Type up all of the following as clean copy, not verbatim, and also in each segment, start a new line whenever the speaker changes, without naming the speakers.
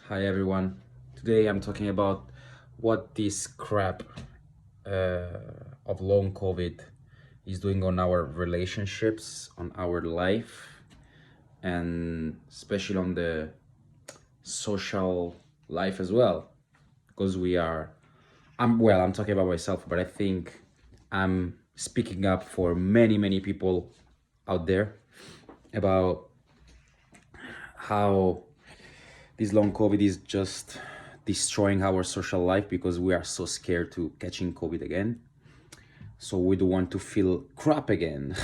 Hi everyone. Today I'm talking about what this crap of long COVID is doing on our relationships, on our life, and especially on the social life as well. Because I'm talking about myself, but I think I'm speaking up for many people out there about how this long COVID is just destroying our social life because we are so scared to catching COVID again. So we don't want to feel crap again.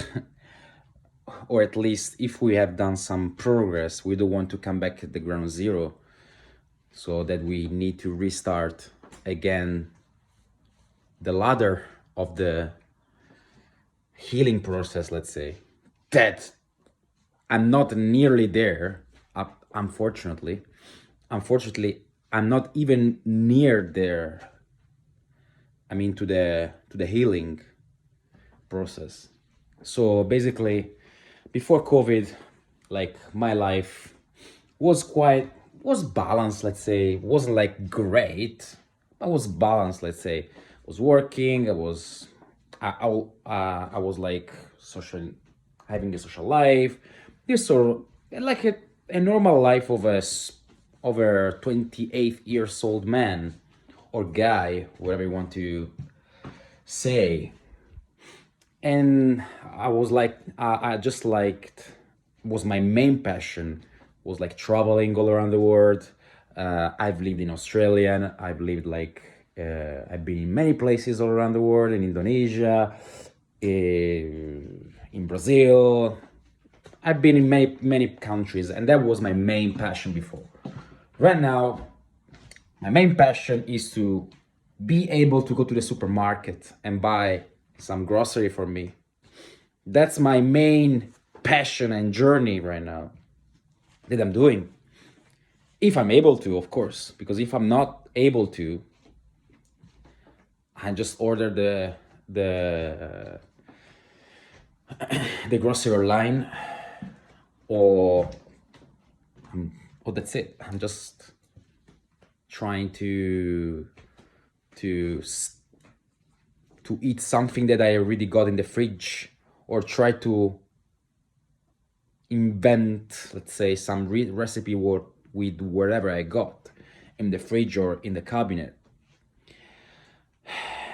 Or at least if we have done some progress, we don't want to come back at the ground zero so that we need to restart again the ladder of the healing process, let's say. That I'm not nearly there, unfortunately. Unfortunately, I'm not even near there. I mean, to the healing process. So basically, before COVID, like my life was balanced. Let's say wasn't like great, but was balanced. Let's say I was working. I was like social, having a social life. This sort of like a normal life of over 28 years old man or guy, whatever you want to say. And I was like, I just liked, was my main passion, was like traveling all around the world. I've lived in Australia. I've been in many places all around the world, in Indonesia, in Brazil. I've been in many countries, and that was my main passion before. Right now, my main passion is to be able to go to the supermarket and buy some grocery for me. That's my main passion and journey right now that I'm doing. If I'm able to, of course, because if I'm not able to, I just order the grocery line, or that's it. I'm just trying to eat something that I already got in the fridge, or try to invent, let's say, some recipe with whatever I got in the fridge or in the cabinet.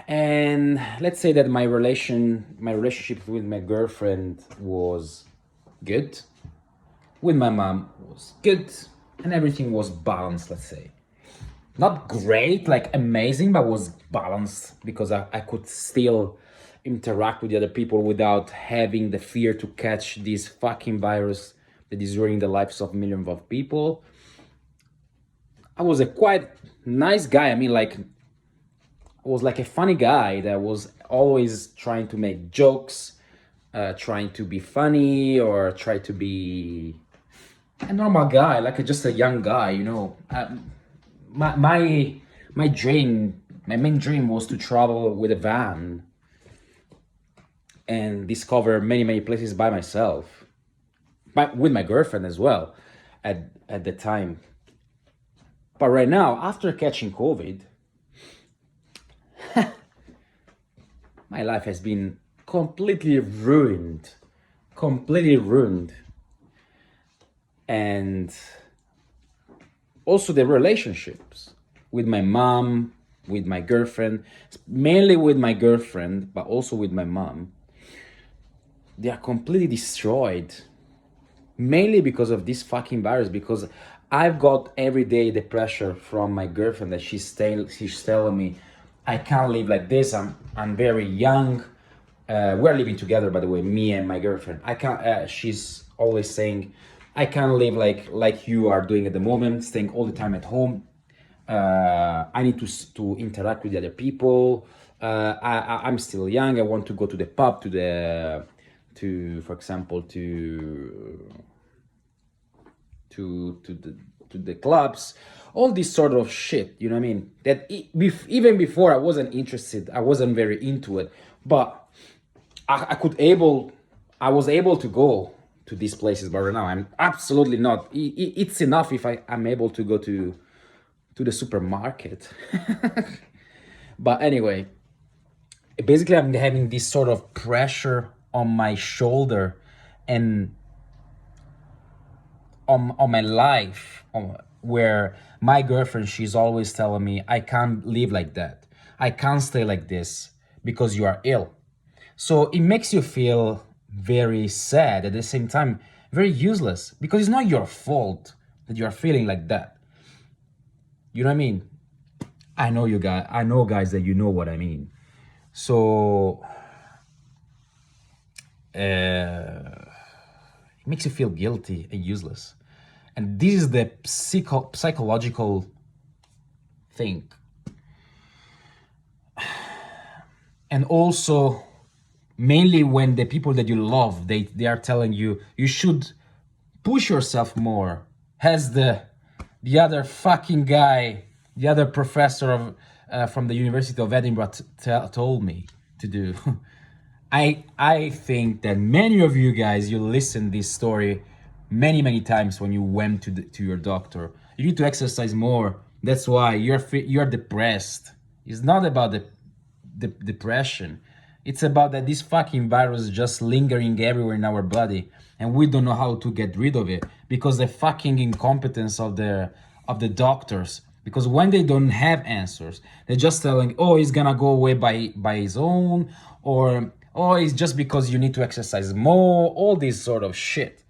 And let's say that my relationship with my girlfriend was good, with my mom was good, and everything was balanced, let's say. Not great, like amazing, but was balanced because I could still interact with the other people without having the fear to catch this fucking virus that is ruining the lives of millions of people. I was a quite nice guy. I mean, like, I was like a funny guy that was always trying to make jokes, trying to be funny, or try to be a normal guy, like just a young guy, you know. My dream, my main dream was to travel with a van and discover many places by myself, but with my girlfriend as well at the time. But right now, after catching COVID, my life has been completely ruined. And also the relationships with my mom, with my girlfriend, mainly with my girlfriend, but also with my mom, they are completely destroyed. Mainly because of this fucking virus, because I've got every day the pressure from my girlfriend that she's telling me I can't live like this. I'm very young. We're living together, by the way, me and my girlfriend. I can't. She's always saying, I can't live like you are doing at the moment, staying all the time at home. I need to interact with the other people. I'm still young. I want to go to the pub, for example, to the clubs, all this sort of shit, you know what I mean? That even before I wasn't interested, I wasn't very into it, but I was able to go to these places. But right now I'm absolutely not. It's enough if I'm able to go to the supermarket. But anyway, basically I'm having this sort of pressure on my shoulder and on my life, where my girlfriend, she's always telling me I can't live like that, I can't stay like this because you are ill. So it makes you feel very sad, at the same time very useless, because it's not your fault that you are feeling like that. You know what I mean? I know guys that you know what I mean. So it makes you feel guilty and useless. And this is the psychological thing. And also, mainly when the people that you love, they are telling you you should push yourself more, as the other fucking guy, the other professor of from the University of Edinburgh told me to do. I think that many of you guys, you listen this story many times when you went to your doctor. You need to exercise more. That's why you're depressed. It's not about the depression. It's about that this fucking virus is just lingering everywhere in our body, and we don't know how to get rid of it because the fucking incompetence of the doctors. Because when they don't have answers, they're just telling, oh, it's gonna go away by his own, or oh, it's just because you need to exercise more, all this sort of shit.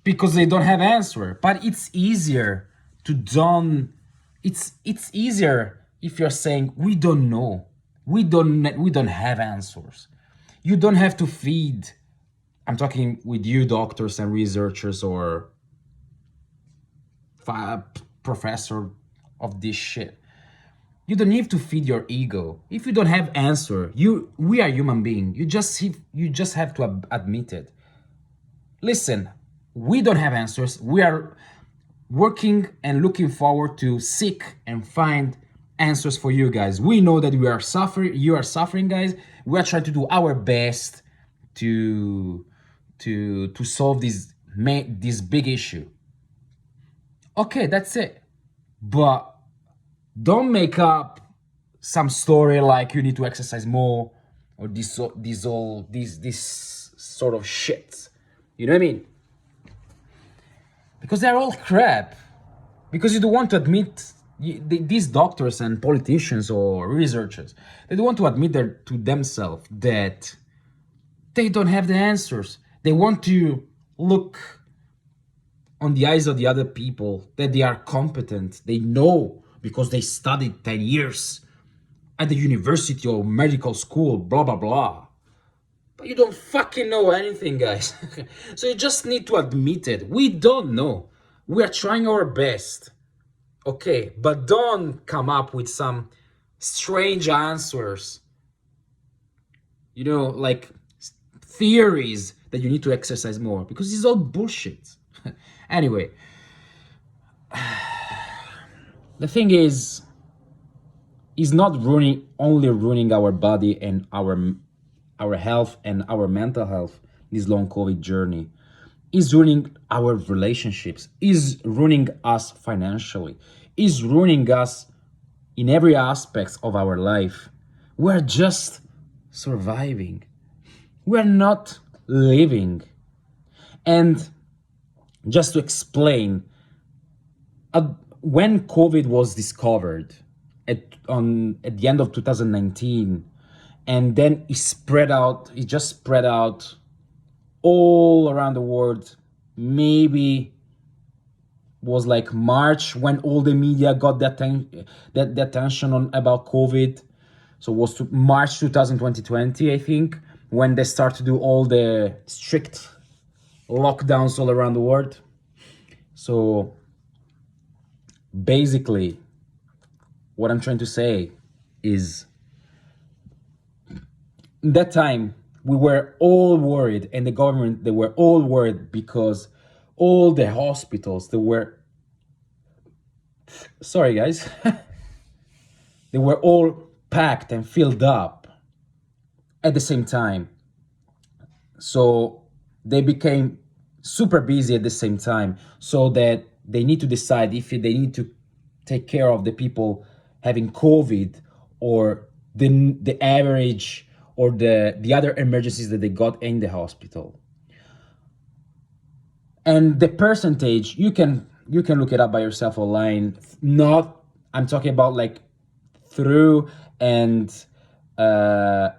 Because they don't have answer. But it's easier to don't. It's easier if you're saying we don't know, we don't have answers. You don't have to feed. I'm talking with you, doctors and researchers, or professor of this shit. You don't need to feed your ego. If you don't have answer, we are human beings. You just have to admit it. Listen, we don't have answers. We are working and looking forward to seek and find answers for you guys. We know that we are suffering. You are suffering, guys. We are trying to do our best to solve this big issue. Okay, that's it. But don't make up some story like you need to exercise more, or this sort of shit. You know what I mean? Because they're all crap. Because you don't want to admit, these doctors and politicians or researchers, they don't want to admit to themselves that they don't have the answers. They want to look on the eyes of the other people that they are competent. They know because they studied 10 years at the university or medical school, blah, blah, blah. But you don't fucking know anything, guys. So you just need to admit it. We don't know. We are trying our best. Okay, but don't come up with some strange answers. You know, like theories that you need to exercise more, because it's all bullshit. Anyway, the thing is not only ruining our body and our health and our mental health. This long COVID journey is ruining our relationships, is ruining us financially, is ruining us in every aspect of our life. We're just surviving. We're not living. And just to explain, when COVID was discovered at the end of 2019, and then it just spread out all around the world. Maybe was like March when all the media got the attention on about COVID. So it was March 2020, I think, when they start to do all the strict lockdowns all around the world. So basically, what I'm trying to say is, that time we were all worried, and the government, they were all worried, because all the hospitals, they were, sorry guys, they were all packed and filled up at the same time. So they became super busy at the same time, so that they need to decide if they need to take care of the people having COVID, or the average, or the other emergencies that they got in the hospital. And the percentage, you can look it up by yourself online. Not, I'm talking about like through and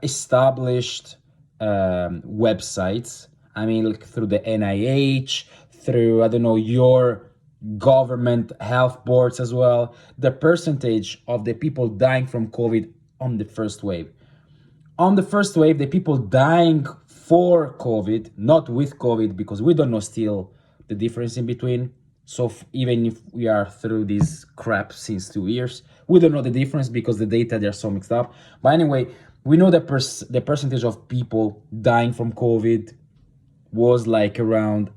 established websites. I mean, like through the NIH, through, I don't know, your government health boards as well. The percentage of the people dying from COVID on the first wave. On the first wave, the people dying for COVID, not with COVID, because we don't know still the difference in between. So even if we are through this crap since 2 years, we don't know the difference because the data, they're so mixed up. But anyway, we know the percentage of people dying from COVID was like around,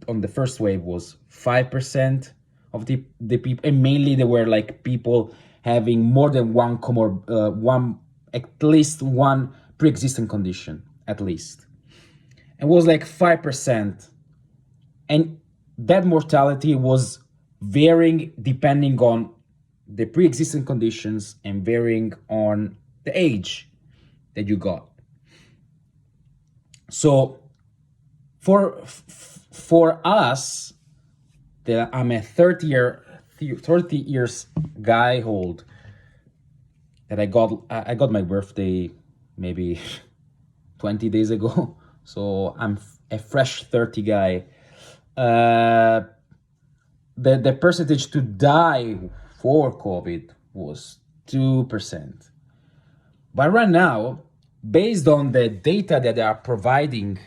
on the first wave, was 5% of the people, and mainly they were like people having more than one at least one pre-existing condition, at least. It was like 5%. And that mortality was varying depending on the pre-existing conditions and varying on the age that you got. So for us, that I'm a 30 years guy old, that I got my birthday maybe 20 days ago. So I'm a fresh 30 guy. The percentage to die for COVID was 2%. But right now, based on the data that they are providing,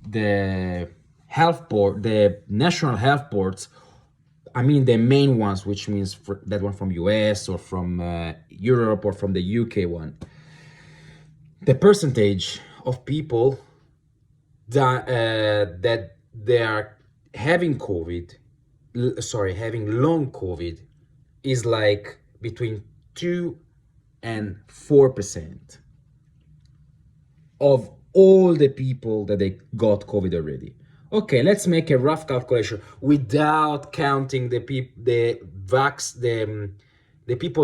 the health board, the national health boards, I mean the main ones, which means that one from US or from Europe or from the UK one, the percentage of people that they are having having long COVID is like between 2 and 4% of all the people that they got COVID already. Okay, let's make a rough calculation without counting the people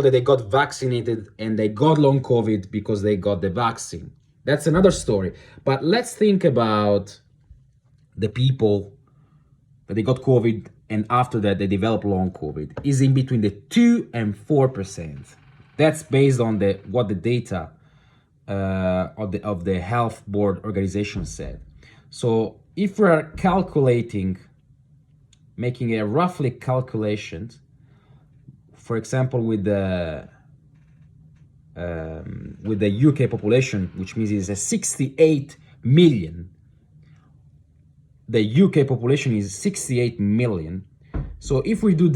that they got vaccinated and they got long COVID because they got the vaccine. That's another story. But let's think about the people that they got COVID and after that they developed long COVID is in between the 2 and 4%. That's based on what the data of the health board organization said. So if we're calculating, making a roughly calculation, for example, with the UK population, which means it's a 68 million. The UK population is 68 million. So if we do,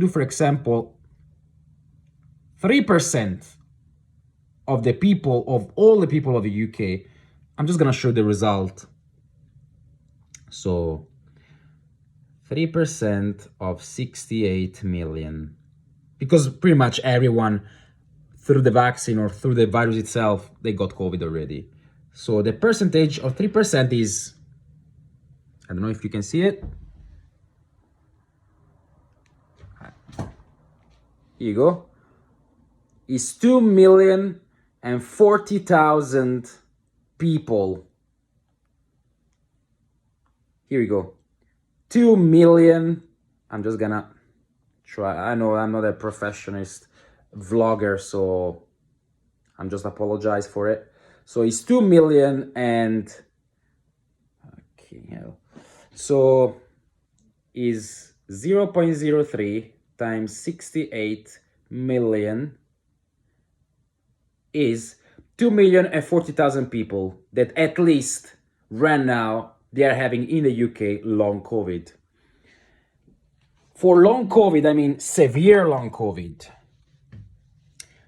for example, 3% of the people, of all the people of the UK, I'm just gonna show the result. So 3% of 68 million, because pretty much everyone through the vaccine or through the virus itself, they got COVID already. So the percentage of 3% is, I don't know if you can see it. Here you go. Is 2,040,000 people. Here we go. 2 million. I'm just gonna try. I know I'm not a professionist vlogger, so I'm just apologize for it. So it's 2 million and okay, so is 0.03 times 68 million is 2,040,000 people that at least right now they are having in the UK long COVID. For long COVID, I mean severe long COVID.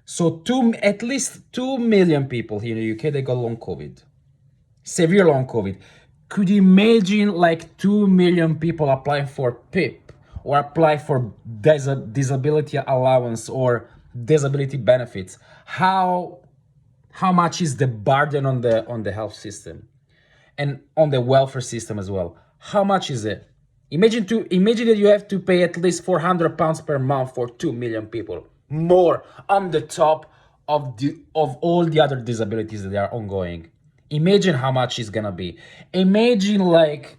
So at least 2 million people here in the UK, they got long COVID. Severe long COVID. Could you imagine like 2 million people applying for PIP or apply for disability allowance or disability benefits? How much is the burden on the health system and on the welfare system as well? How much is it? Imagine that you have to pay at least £400 per month for 2 million people, more on the top of all the other disabilities that are ongoing. Imagine how much it's gonna be. Imagine like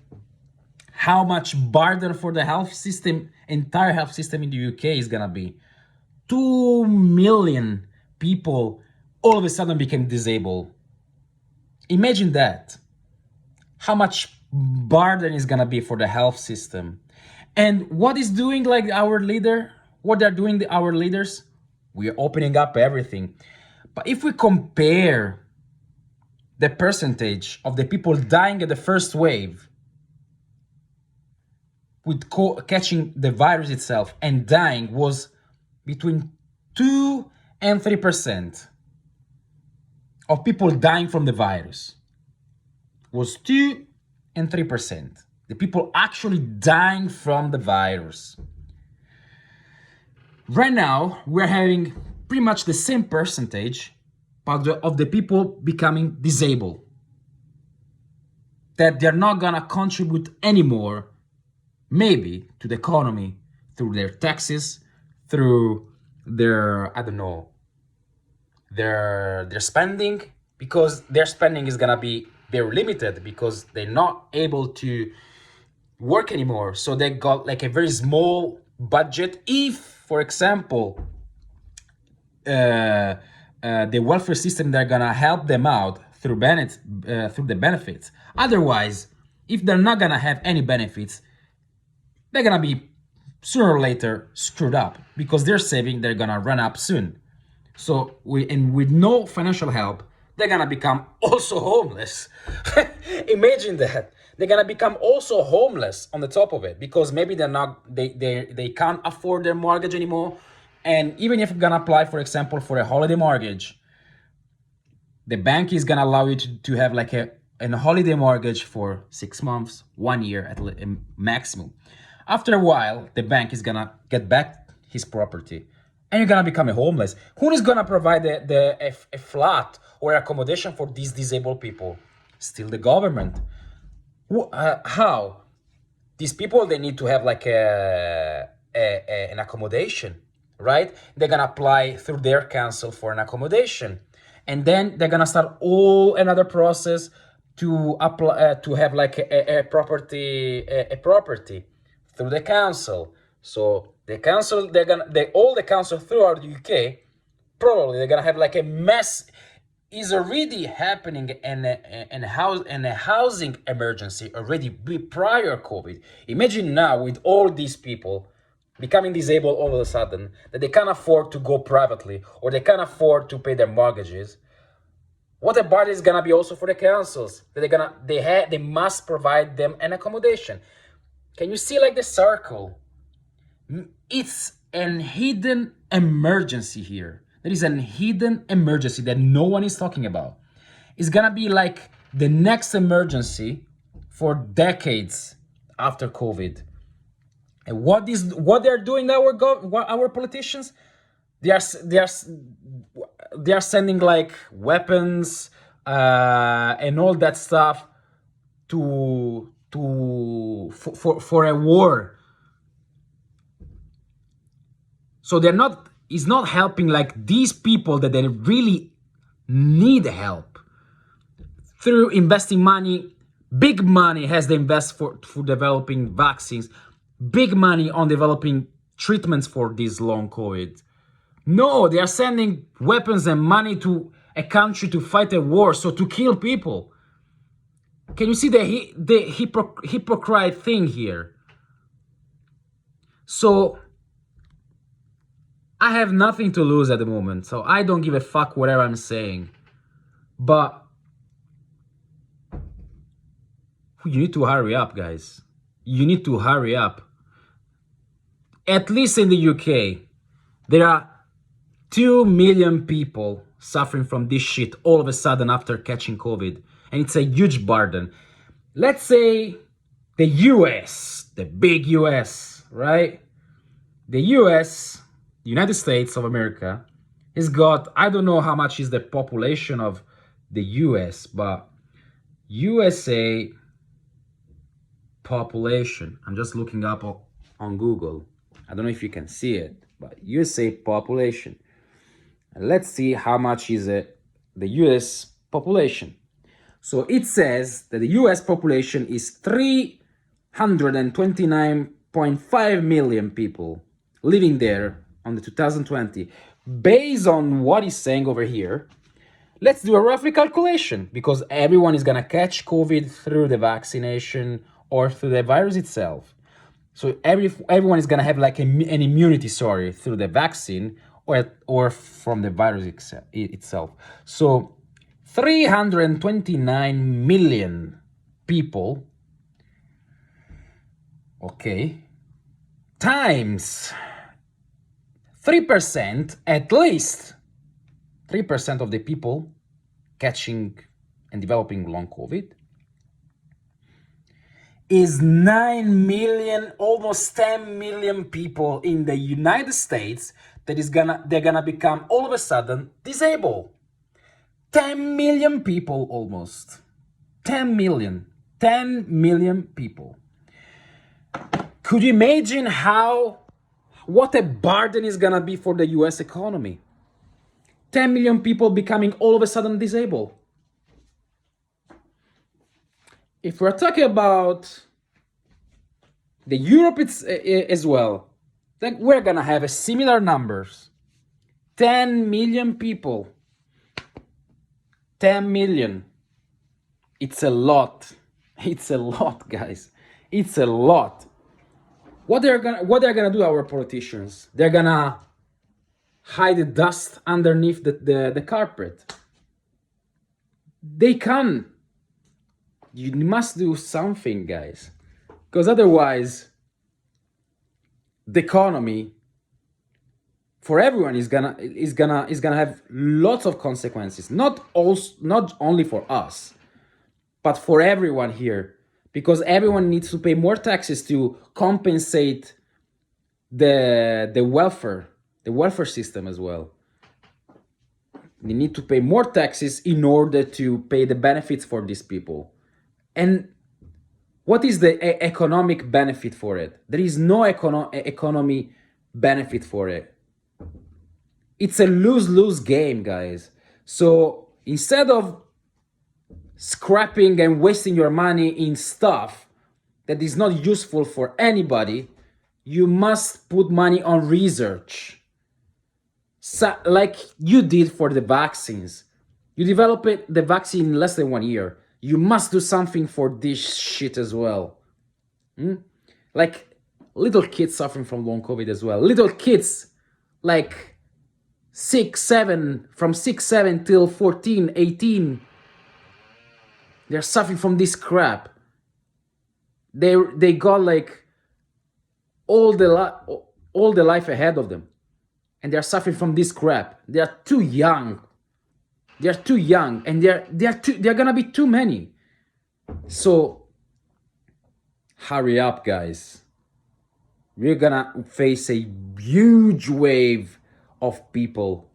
how much burden for the health system, entire health system in the UK is gonna be. 2 million people all of a sudden became disabled. Imagine that. How much burden is gonna be for the health system. And what is doing like our leader, what they're doing, our leaders, we're opening up everything. But if we compare the percentage of the people dying at the first wave with catching the virus itself and dying was between 2 and 3% of people dying from the virus. Was 2 and 3%. The people actually dying from the virus. Right now, we're having pretty much the same percentage of the people becoming disabled. That they're not gonna contribute anymore, maybe, to the economy through their taxes, through their, I don't know, their spending, because their spending is gonna be very limited because they're not able to work anymore. So they got like a very small budget. If, for example, the welfare system, they're gonna help them out through the benefits. Otherwise, if they're not gonna have any benefits, they're gonna be sooner or later screwed up because their saving they're gonna run up soon. So with no financial help, they're gonna become also homeless. Imagine that. They're gonna become also homeless on the top of it because maybe they can't afford their mortgage anymore. And even if you're gonna apply, for example, for a holiday mortgage, the bank is gonna allow you to have like a holiday mortgage for 6 months, 1 year at maximum. After a while, the bank is gonna get back his property and you're gonna become a homeless. Who is gonna provide a flat or accommodation for these disabled people? Still the government. How? These people, they need to have like an accommodation, right? They're gonna apply through their council for an accommodation. And then they're gonna start all another process to apply to have like a property through the council. So the council, all the council throughout the UK, probably they're gonna have like a mess. Is already happening in a housing emergency already prior COVID. Imagine now with all these people becoming disabled all of a sudden that they can't afford to go privately or they can't afford to pay their mortgages. What a burden is gonna be also for the councils that they must provide them an accommodation. Can you see like the circle? It's an hidden emergency here. There is a hidden emergency that no one is talking about. It's gonna be like the next emergency for decades after COVID. And what they're doing, our politicians, they are sending like weapons and all that stuff for a war. So it's not helping like these people that they really need help. Through investing money, big money has they invest for developing vaccines, big money on developing treatments for this long COVID. No, they are sending weapons and money to a country to fight a war, so to kill people. Can you see the hypocrite thing here? So I have nothing to lose at the moment, so I don't give a fuck whatever I'm saying. But you need to hurry up, guys. You need to hurry up. At least in the UK, there are 2 million people suffering from this shit all of a sudden after catching COVID. And it's a huge burden. Let's say the US, the big US, right? The US, United States of America, has got, I don't know how much is the population of the US, but USA population. I'm just looking up on Google. I don't know if you can see it, but USA population. And let's see how much is the US population. So it says that the US population is 329.5 million people living there on the 2020. Based on what it's saying over here, let's do a roughly calculation, because everyone is gonna catch COVID through the vaccination or through the virus itself. So everyone is gonna have like an immunity, through the vaccine or from the virus itself. So 329 million people, okay, times 3%, at least 3% of the people catching and developing long COVID, is 9 million, almost 10 million people in the United States they're gonna become all of a sudden disabled. 10 million people almost. 10 million. 10 million people. Could you imagine what a burden is gonna be for the US economy? 10 million people becoming all of a sudden disabled. If we're talking about the Europe as well, then we're gonna have a similar numbers. 10 million people. 10 million. It's a lot. It's a lot, guys. It's a lot. What they're gonna do, our politicians? They're gonna hide the dust underneath the carpet. They can. You must do something, guys, because otherwise the economy for everyone is gonna have lots of consequences. Not only for us, but for everyone here, because everyone needs to pay more taxes to compensate the welfare system as well. They need to pay more taxes in order to pay the benefits for these people. And what is the economic benefit for it? There is no economy benefit for it. It's a lose-lose game, guys. So instead of scrapping and wasting your money in stuff that is not useful for anybody, you must put money on research. So, like you did for the vaccines. You develop the vaccine in less than 1 year. You must do something for this shit as well. Like little kids suffering from long COVID as well. Little kids like 6, 7, from 6, 7 till 14, 18. They're suffering from this crap. They got like all the life ahead of them, and they're suffering from this crap. They are too young. They're too young, and they're gonna be too many. So hurry up, guys. We're gonna face a huge wave of people,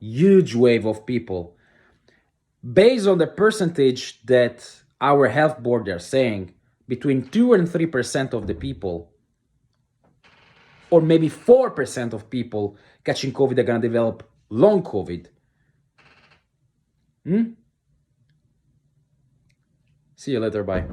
based on the percentage that our health board are saying. Between 2 and 3% of the people, or maybe 4% of people catching COVID are gonna develop long COVID. See you later, bye.